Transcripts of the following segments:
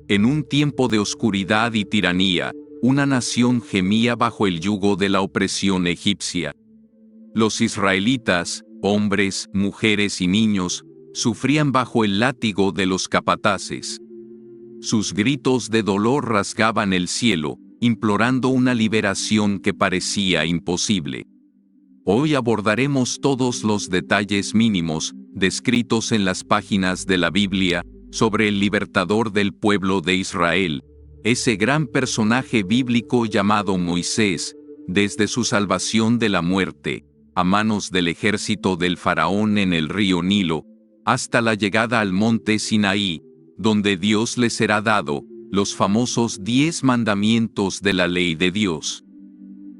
En un tiempo de oscuridad y tiranía, una nación gemía bajo el yugo de la opresión egipcia. Los israelitas, hombres, mujeres y niños, sufrían bajo el látigo de los capataces. Sus gritos de dolor rasgaban el cielo, implorando una liberación que parecía imposible. Hoy abordaremos todos los detalles mínimos, descritos en las páginas de la Biblia, sobre el libertador del pueblo de Israel, ese gran personaje bíblico llamado Moisés, desde su salvación de la muerte, a manos del ejército del faraón en el río Nilo, hasta la llegada al monte Sinaí, donde Dios le será dado los famosos 10 mandamientos de la ley de Dios.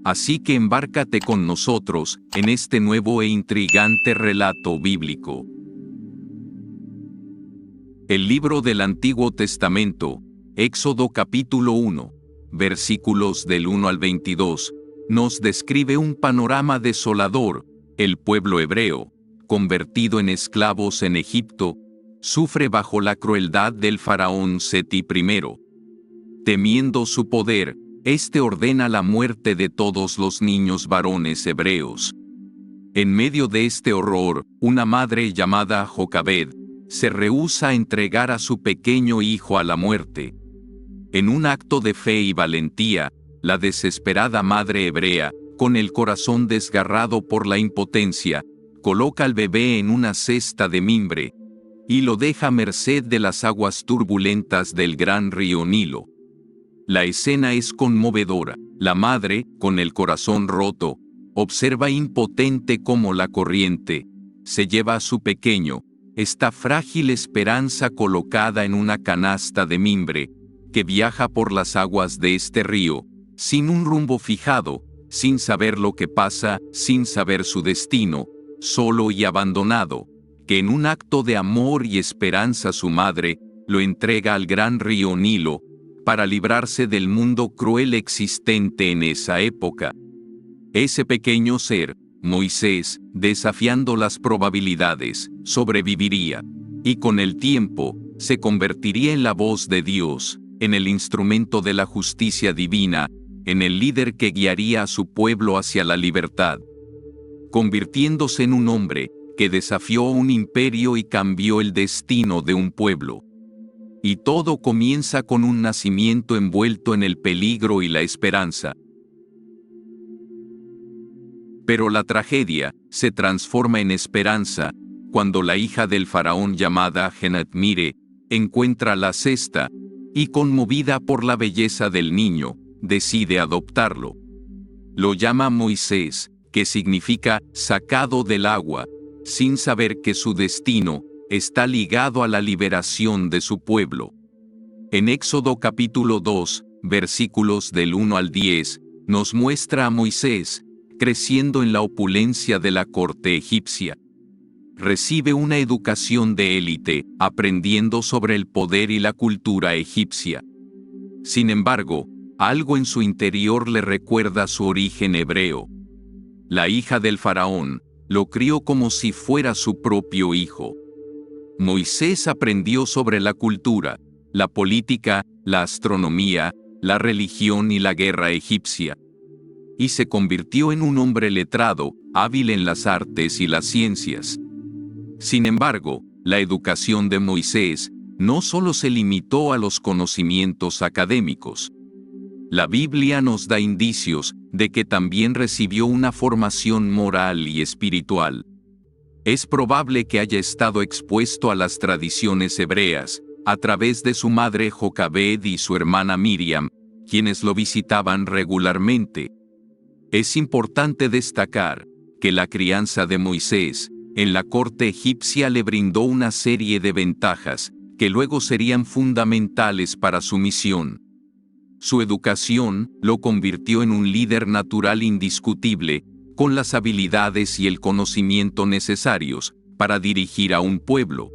Así que embárcate con nosotros en este nuevo e intrigante relato bíblico. El libro del Antiguo Testamento, Éxodo capítulo 1, versículos del 1 al 22, nos describe un panorama desolador. El pueblo hebreo, convertido en esclavos en Egipto, sufre bajo la crueldad del faraón Seti I. Temiendo su poder, este ordena la muerte de todos los niños varones hebreos. En medio de este horror, una madre llamada Jocabed se rehúsa a entregar a su pequeño hijo a la muerte. En un acto de fe y valentía, la desesperada madre hebrea, con el corazón desgarrado por la impotencia, coloca al bebé en una cesta de mimbre y lo deja a merced de las aguas turbulentas del gran río Nilo. La escena es conmovedora. La madre, con el corazón roto, observa impotente cómo la corriente se lleva a su pequeño, esta frágil esperanza colocada en una canasta de mimbre, que viaja por las aguas de este río, sin un rumbo fijado, sin saber lo que pasa, sin saber su destino, solo y abandonado, que en un acto de amor y esperanza su madre lo entrega al gran río Nilo, para librarse del mundo cruel existente en esa época. Ese pequeño ser, Moisés, desafiando las probabilidades, sobreviviría, y con el tiempo, se convertiría en la voz de Dios, en el instrumento de la justicia divina, en el líder que guiaría a su pueblo hacia la libertad, convirtiéndose en un hombre que desafió un imperio y cambió el destino de un pueblo. Y todo comienza con un nacimiento envuelto en el peligro y la esperanza. Pero la tragedia se transforma en esperanza cuando la hija del faraón llamada Genatmire encuentra la cesta y, conmovida por la belleza del niño, decide adoptarlo. Lo llama Moisés, que significa sacado del agua, sin saber que su destino está ligado a la liberación de su pueblo. En Éxodo capítulo 2, versículos del 1 al 10, nos muestra a Moisés creciendo en la opulencia de la corte egipcia. Recibe una educación de élite, aprendiendo sobre el poder y la cultura egipcia. Sin embargo, algo en su interior le recuerda su origen hebreo. La hija del faraón lo crió como si fuera su propio hijo. Moisés aprendió sobre la cultura, la política, la astronomía, la religión y la guerra egipcia. Y se convirtió en un hombre letrado, hábil en las artes y las ciencias. Sin embargo, la educación de Moisés no solo se limitó a los conocimientos académicos. La Biblia nos da indicios de que también recibió una formación moral y espiritual. Es probable que haya estado expuesto a las tradiciones hebreas, a través de su madre Jocabed y su hermana Miriam, quienes lo visitaban regularmente. Es importante destacar que la crianza de Moisés en la corte egipcia le brindó una serie de ventajas que luego serían fundamentales para su misión. Su educación lo convirtió en un líder natural indiscutible, con las habilidades y el conocimiento necesarios para dirigir a un pueblo.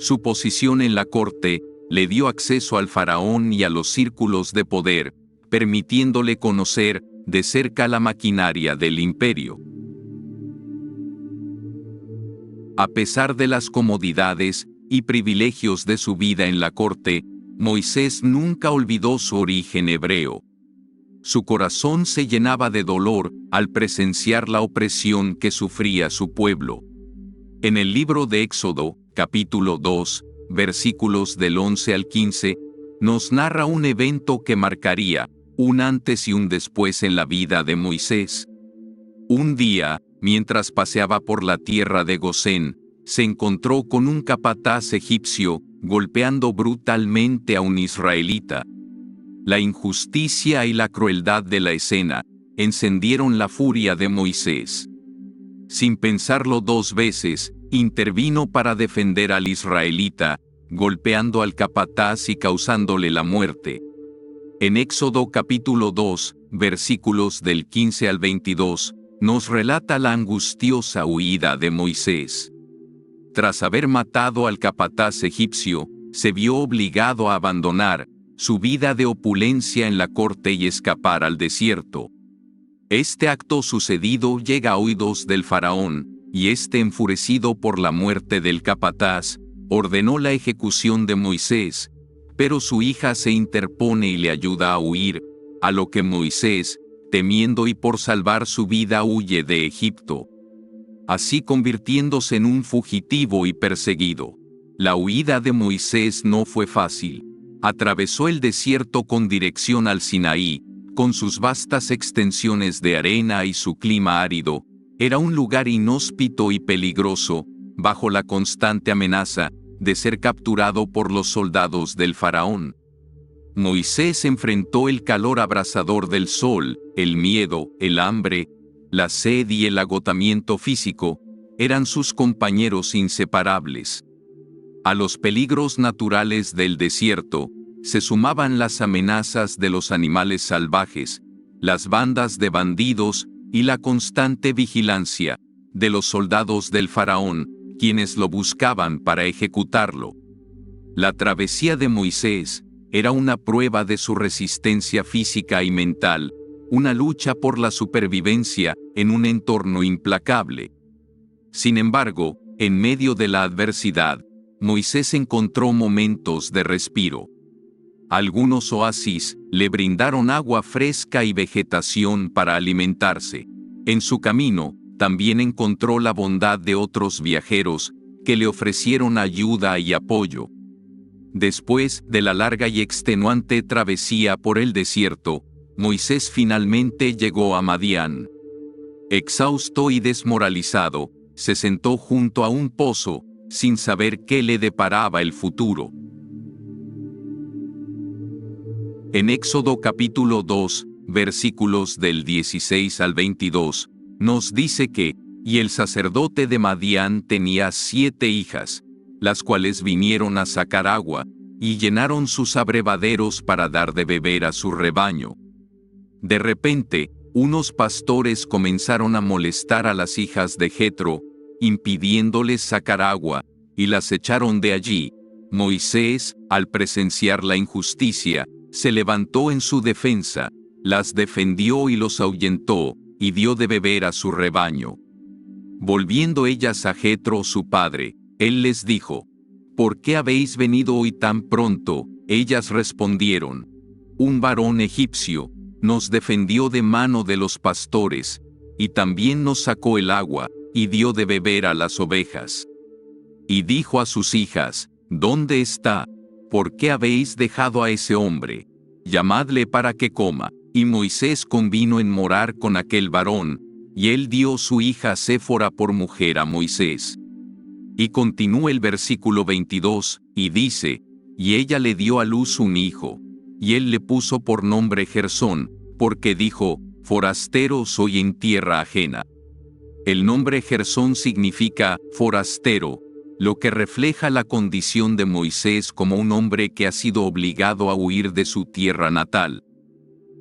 Su posición en la corte le dio acceso al faraón y a los círculos de poder, permitiéndole conocer de cerca la maquinaria del imperio. A pesar de las comodidades y privilegios de su vida en la corte, Moisés nunca olvidó su origen hebreo. Su corazón se llenaba de dolor al presenciar la opresión que sufría su pueblo. En el libro de Éxodo, capítulo 2, versículos del 11 al 15, nos narra un evento que marcaría un antes y un después en la vida de Moisés. Un día, mientras paseaba por la tierra de Gosén, se encontró con un capataz egipcio golpeando brutalmente a un israelita. La injusticia y la crueldad de la escena encendieron la furia de Moisés. Sin pensarlo dos veces, intervino para defender al israelita, golpeando al capataz y causándole la muerte. En Éxodo capítulo 2, versículos del 15 al 22, nos relata la angustiosa huida de Moisés. Tras haber matado al capataz egipcio, se vio obligado a abandonar su vida de opulencia en la corte y escapar al desierto. Este acto sucedido llega a oídos del faraón, y este, enfurecido por la muerte del capataz, ordenó la ejecución de Moisés, pero su hija se interpone y le ayuda a huir, a lo que Moisés, temiendo y por salvar su vida, huye de Egipto, así convirtiéndose en un fugitivo y perseguido. La huida de Moisés no fue fácil. Atravesó el desierto con dirección al Sinaí, con sus vastas extensiones de arena y su clima árido. Era un lugar inhóspito y peligroso, bajo la constante amenaza de ser capturado por los soldados del faraón. Moisés enfrentó el calor abrasador del sol, el miedo, el hambre, la sed y el agotamiento físico. Eran sus compañeros inseparables. A los peligros naturales del desierto se sumaban las amenazas de los animales salvajes, las bandas de bandidos y la constante vigilancia de los soldados del faraón, quienes lo buscaban para ejecutarlo. La travesía de Moisés era una prueba de su resistencia física y mental, una lucha por la supervivencia en un entorno implacable. Sin embargo, en medio de la adversidad, Moisés encontró momentos de respiro. Algunos oasis le brindaron agua fresca y vegetación para alimentarse. En su camino, también encontró la bondad de otros viajeros que le ofrecieron ayuda y apoyo. Después de la larga y extenuante travesía por el desierto, Moisés finalmente llegó a Madián. Exhausto y desmoralizado, se sentó junto a un pozo, sin saber qué le deparaba el futuro. En Éxodo capítulo 2, versículos del 16 al 22, nos dice que, y el sacerdote de Madián tenía 7 hijas, las cuales vinieron a sacar agua, y llenaron sus abrevaderos para dar de beber a su rebaño. De repente, unos pastores comenzaron a molestar a las hijas de Jetro, impidiéndoles sacar agua, y las echaron de allí. Moisés, al presenciar la injusticia, se levantó en su defensa, las defendió y los ahuyentó, y dio de beber a su rebaño. Volviendo ellas a Jetro su padre, él les dijo: ¿Por qué habéis venido hoy tan pronto? Ellas respondieron: Un varón egipcio nos defendió de mano de los pastores, y también nos sacó el agua, y dio de beber a las ovejas. Y dijo a sus hijas: ¿Dónde está? ¿Por qué habéis dejado a ese hombre? Llamadle para que coma. Y Moisés convino en morar con aquel varón, y él dio su hija Séfora por mujer a Moisés. Y continúa el versículo 22, y dice: Y ella le dio a luz un hijo, y él le puso por nombre Gersón, porque dijo: Forastero soy en tierra ajena. El nombre Gersón significa forastero, lo que refleja la condición de Moisés como un hombre que ha sido obligado a huir de su tierra natal.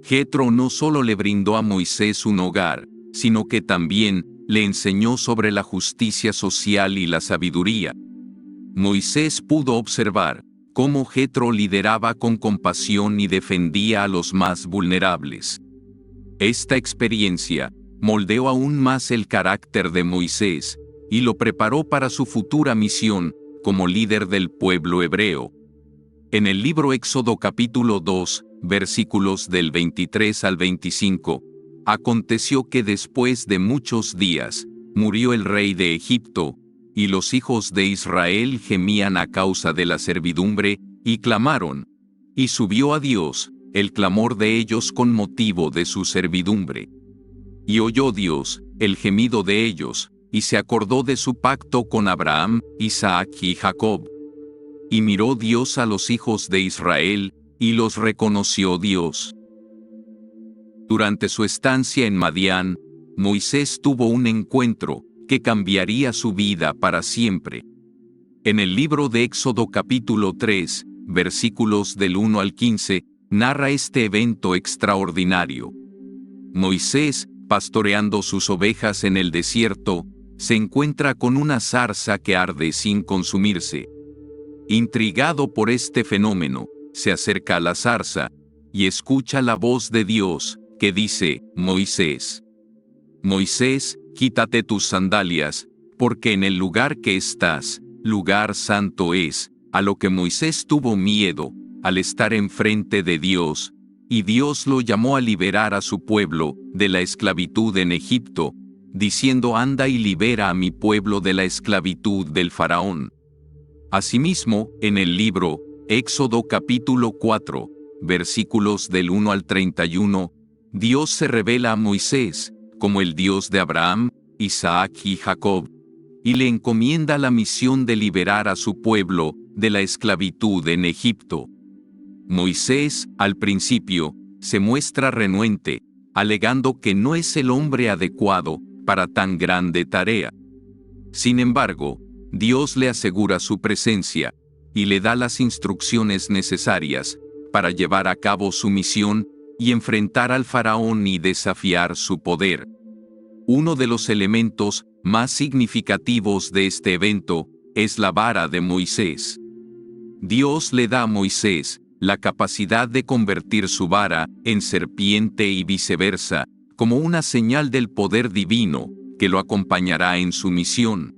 Jetro no solo le brindó a Moisés un hogar, sino que también le enseñó sobre la justicia social y la sabiduría. Moisés pudo observar cómo Jetro lideraba con compasión y defendía a los más vulnerables. Esta experiencia moldeó aún más el carácter de Moisés y lo preparó para su futura misión como líder del pueblo hebreo. En el libro Éxodo capítulo 2, versículos del 23 al 25, aconteció que después de muchos días, murió el rey de Egipto, y los hijos de Israel gemían a causa de la servidumbre, y clamaron, y subió a Dios el clamor de ellos con motivo de su servidumbre. Y oyó Dios el gemido de ellos, y se acordó de su pacto con Abraham, Isaac y Jacob. Y miró Dios a los hijos de Israel, y los reconoció Dios. Durante su estancia en Madián, Moisés tuvo un encuentro que cambiaría su vida para siempre. En el libro de Éxodo capítulo 3, versículos del 1 al 15, narra este evento extraordinario. Moisés, pastoreando sus ovejas en el desierto, se encuentra con una zarza que arde sin consumirse. Intrigado por este fenómeno, se acerca a la zarza y escucha la voz de Dios, que dice: Moisés, Moisés, quítate tus sandalias, porque en el lugar que estás, lugar santo es. A lo que Moisés tuvo miedo, al estar enfrente de Dios, y Dios lo llamó a liberar a su pueblo de la esclavitud en Egipto, diciendo: anda y libera a mi pueblo de la esclavitud del faraón. Asimismo, en el libro Éxodo capítulo 4, versículos del 1 al 31, Dios se revela a Moisés como el Dios de Abraham, Isaac y Jacob, y le encomienda la misión de liberar a su pueblo de la esclavitud en Egipto. Moisés, al principio, se muestra renuente, alegando que no es el hombre adecuado para tan grande tarea. Sin embargo, Dios le asegura su presencia y le da las instrucciones necesarias para llevar a cabo su misión y enfrentar al faraón y desafiar su poder. Uno de los elementos más significativos de este evento es la vara de Moisés. Dios le da a Moisés la capacidad de convertir su vara en serpiente y viceversa, como una señal del poder divino que lo acompañará en su misión.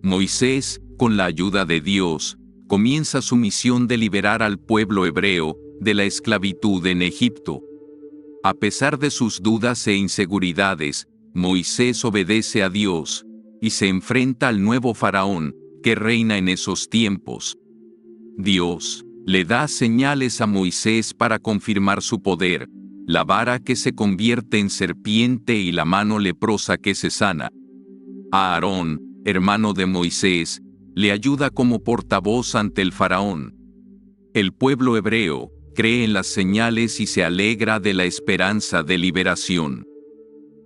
Moisés, con la ayuda de Dios, comienza su misión de liberar al pueblo hebreo de la esclavitud en Egipto. A pesar de sus dudas e inseguridades, Moisés obedece a Dios y se enfrenta al nuevo faraón que reina en esos tiempos. Dios le da señales a Moisés para confirmar su poder: la vara que se convierte en serpiente y la mano leprosa que se sana. A Aarón, hermano de Moisés, le ayuda como portavoz ante el faraón. El pueblo hebreo cree en las señales y se alegra de la esperanza de liberación.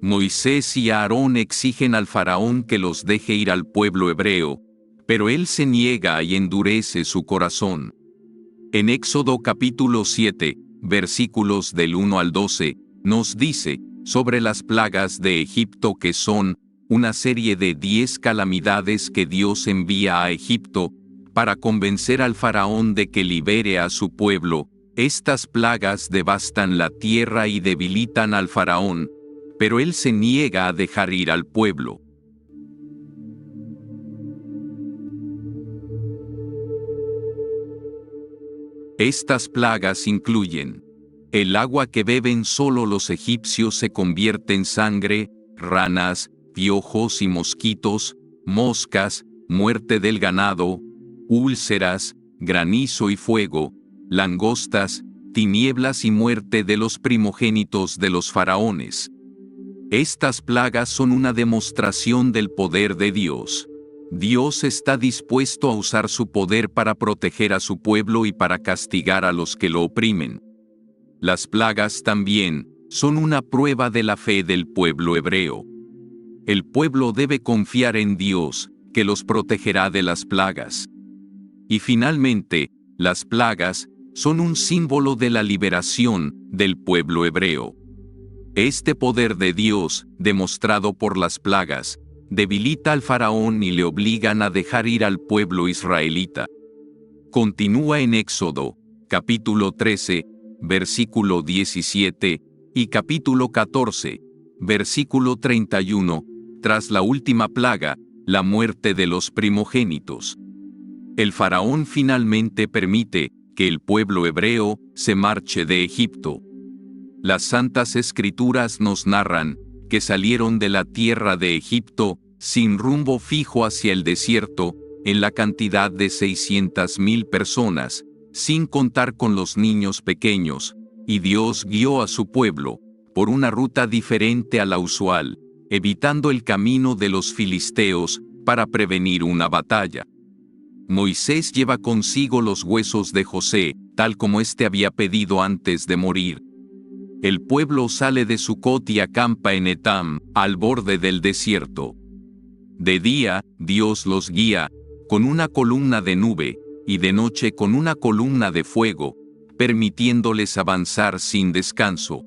Moisés y Aarón exigen al faraón que los deje ir al pueblo hebreo, pero él se niega y endurece su corazón. En Éxodo capítulo 7, versículos del 1 al 12, nos dice sobre las plagas de Egipto, que son una serie de 10 calamidades que Dios envía a Egipto para convencer al faraón de que libere a su pueblo. Estas plagas devastan la tierra y debilitan al faraón, pero él se niega a dejar ir al pueblo. Estas plagas incluyen: el agua que beben solo los egipcios se convierte en sangre, ranas, piojos y mosquitos, moscas, muerte del ganado, úlceras, granizo y fuego, langostas, tinieblas y muerte de los primogénitos de los faraones. Estas plagas son una demostración del poder de Dios. Dios está dispuesto a usar su poder para proteger a su pueblo y para castigar a los que lo oprimen. Las plagas también son una prueba de la fe del pueblo hebreo. El pueblo debe confiar en Dios, que los protegerá de las plagas. Y finalmente, las plagas son un símbolo de la liberación del pueblo hebreo. Este poder de Dios, demostrado por las plagas, debilita al faraón y le obligan a dejar ir al pueblo israelita. Continúa en Éxodo, capítulo 13, versículo 17, y capítulo 14, versículo 31, tras la última plaga, la muerte de los primogénitos. El faraón finalmente permite que el pueblo hebreo se marche de Egipto. Las Santas Escrituras nos narran que salieron de la tierra de Egipto sin rumbo fijo hacia el desierto, en la cantidad de 600,000 personas, sin contar con los niños pequeños, y Dios guió a su pueblo por una ruta diferente a la usual, evitando el camino de los filisteos para prevenir una batalla. Moisés lleva consigo los huesos de José, tal como éste había pedido antes de morir. El pueblo sale de Sucot y acampa en Etam, al borde del desierto. De día, Dios los guía con una columna de nube, y de noche con una columna de fuego, permitiéndoles avanzar sin descanso.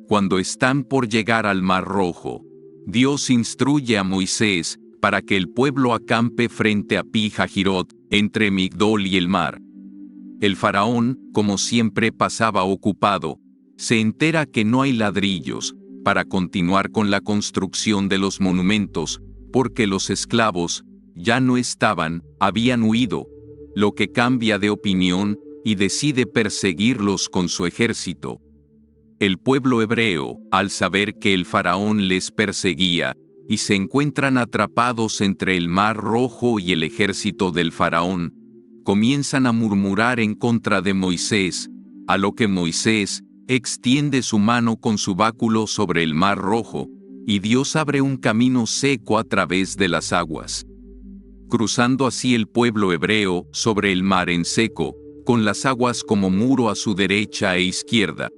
Cuando están por llegar al Mar Rojo, Dios instruye a Moisés para que el pueblo acampe frente a Pi-Hahirot, entre Migdol y el mar. El faraón, como siempre pasaba ocupado, se entera que no hay ladrillos para continuar con la construcción de los monumentos, porque los esclavos ya no estaban, habían huido, lo que cambia de opinión y decide perseguirlos con su ejército. El pueblo hebreo, al saber que el faraón les perseguía, y se encuentran atrapados entre el Mar Rojo y el ejército del faraón, comienzan a murmurar en contra de Moisés, a lo que Moisés extiende su mano con su báculo sobre el Mar Rojo, y Dios abre un camino seco a través de las aguas, cruzando así el pueblo hebreo sobre el mar en seco, con las aguas como muro a su derecha e izquierda.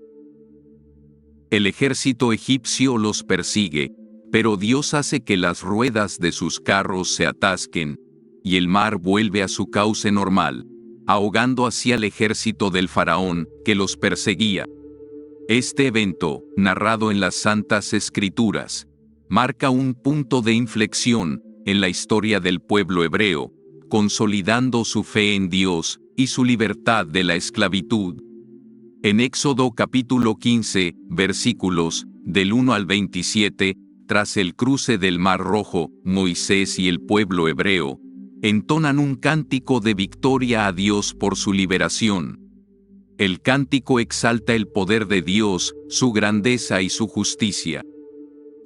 El ejército egipcio los persigue, pero Dios hace que las ruedas de sus carros se atasquen, y el mar vuelve a su cauce normal, ahogando así al ejército del faraón que los perseguía. Este evento, narrado en las Santas Escrituras, marca un punto de inflexión en la historia del pueblo hebreo, consolidando su fe en Dios y su libertad de la esclavitud. En Éxodo capítulo 15, versículos del 1 al 27, tras el cruce del Mar Rojo, Moisés y el pueblo hebreo entonan un cántico de victoria a Dios por su liberación. El cántico exalta el poder de Dios, su grandeza y su justicia.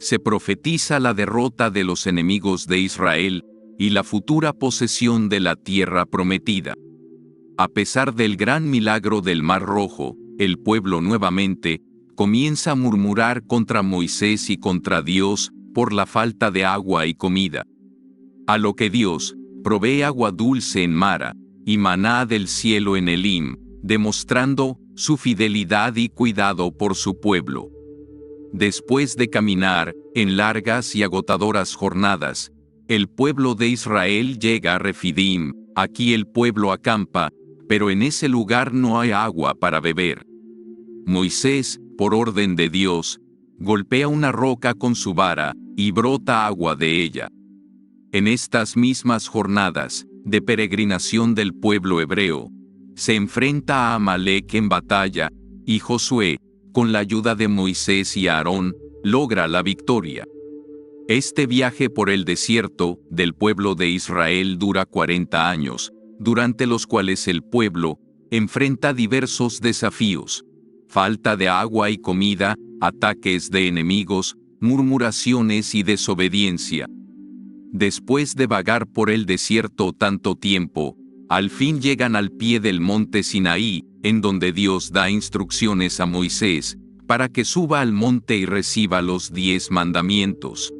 Se profetiza la derrota de los enemigos de Israel y la futura posesión de la tierra prometida. A pesar del gran milagro del Mar Rojo, el pueblo nuevamente comienza a murmurar contra Moisés y contra Dios por la falta de agua y comida. A lo que Dios provee agua dulce en Mara y maná del cielo en Elim, demostrando su fidelidad y cuidado por su pueblo. Después de caminar en largas y agotadoras jornadas, el pueblo de Israel llega a Refidim. Aquí el pueblo acampa, pero en ese lugar no hay agua para beber. Moisés, por orden de Dios, golpea una roca con su vara y brota agua de ella. En estas mismas jornadas de peregrinación del pueblo hebreo, se enfrenta a Amalek en batalla, y Josué, con la ayuda de Moisés y Aarón, logra la victoria. Este viaje por el desierto del pueblo de Israel dura 40 años, durante los cuales el pueblo enfrenta diversos desafíos: falta de agua y comida, ataques de enemigos, murmuraciones y desobediencia. Después de vagar por el desierto tanto tiempo, al fin llegan al pie del monte Sinaí, en donde Dios da instrucciones a Moisés para que suba al monte y reciba los 10 mandamientos.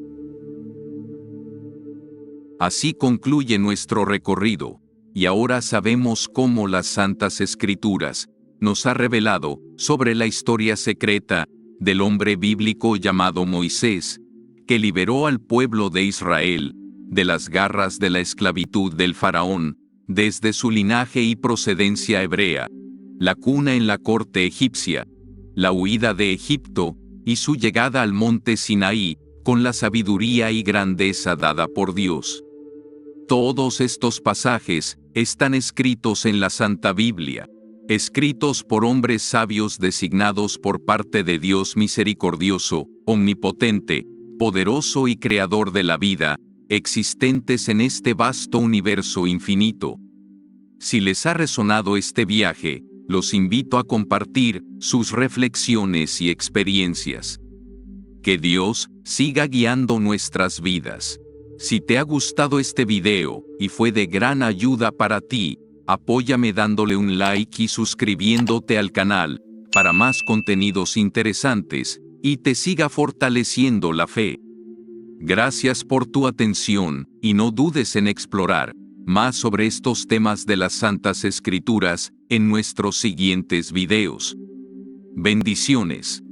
Así concluye nuestro recorrido, y ahora sabemos cómo las Santas Escrituras nos ha revelado sobre la historia secreta del hombre bíblico llamado Moisés, que liberó al pueblo de Israel de las garras de la esclavitud del faraón, desde su linaje y procedencia hebrea, la cuna en la corte egipcia, la huida de Egipto y su llegada al monte Sinaí con la sabiduría y grandeza dada por Dios. Todos estos pasajes están escritos en la Santa Biblia, escritos por hombres sabios designados por parte de Dios misericordioso, omnipotente, poderoso y creador de la vida, existentes en este vasto universo infinito. Si les ha resonado este viaje, los invito a compartir sus reflexiones y experiencias. Que Dios siga guiando nuestras vidas. Si te ha gustado este video y fue de gran ayuda para ti, apóyame dándole un like y suscribiéndote al canal para más contenidos interesantes y te siga fortaleciendo la fe. Gracias por tu atención y no dudes en explorar más sobre estos temas de las Santas Escrituras en nuestros siguientes videos. Bendiciones.